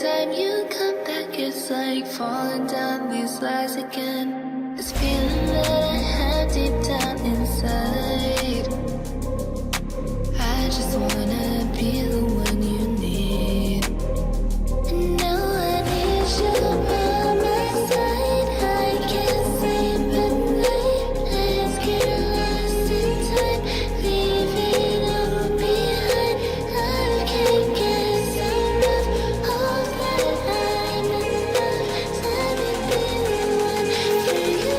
time you come back, it's like falling down these lies again. This feeling that I have deep down inside. I just wanna be the one you need. And now I need you by my side. I can't sleep at night. Let's get lost in time. Leave it all behind. I can't get enough of that I'm enough. Let me be the one for you.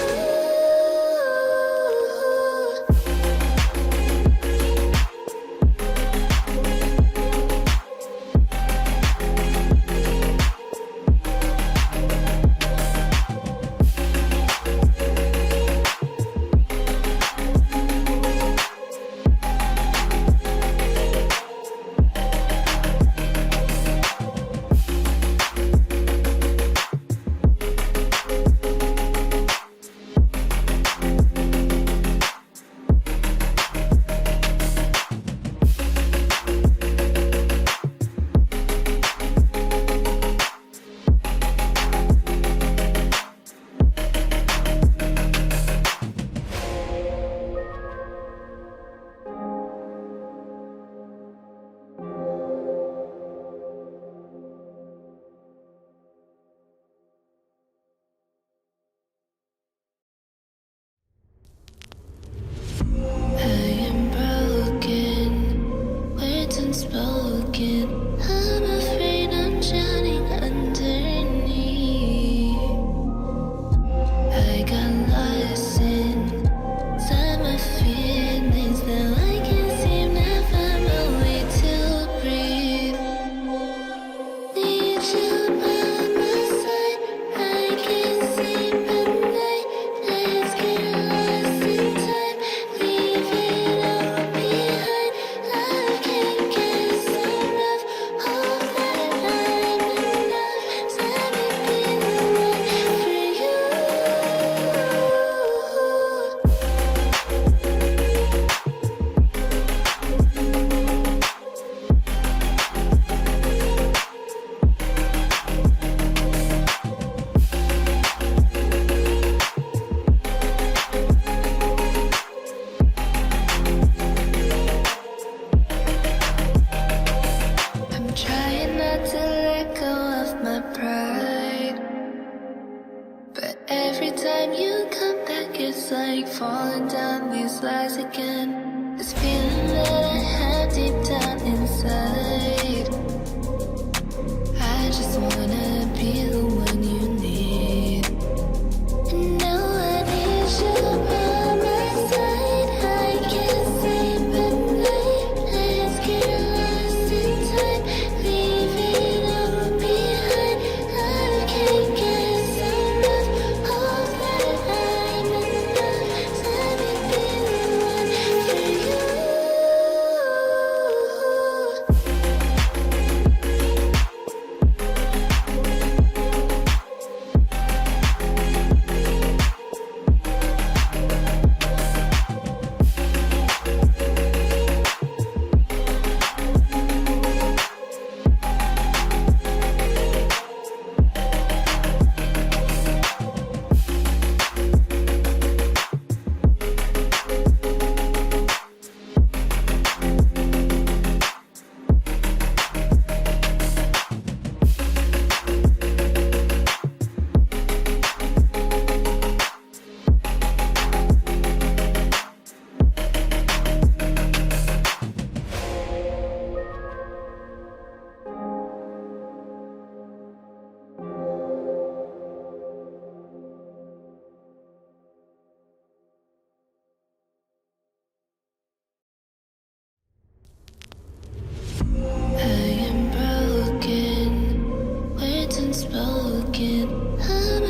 I am broken, words unspoken. I'm afraid I'm drowning underneath. I got lost inside my feelings. Now I can't seem to find a way to breathe. Need you by my side. I can't sleep at night. Let's get lost in time. Leave it all behind. I can't get enough of that I'm enough. Let me be the one for you. I'm trying not to let go of my pride, but every time you come back, it's like falling down these lies again. This feeling that I have deep down inside. I just wanna be the one you need. And now I need you by my side. I can't sleep at night. Let's get lost in time. Leave it all behind. I can't get enough of that I'm enough. Let me be the one for you. I am broken, words unspoken. I'm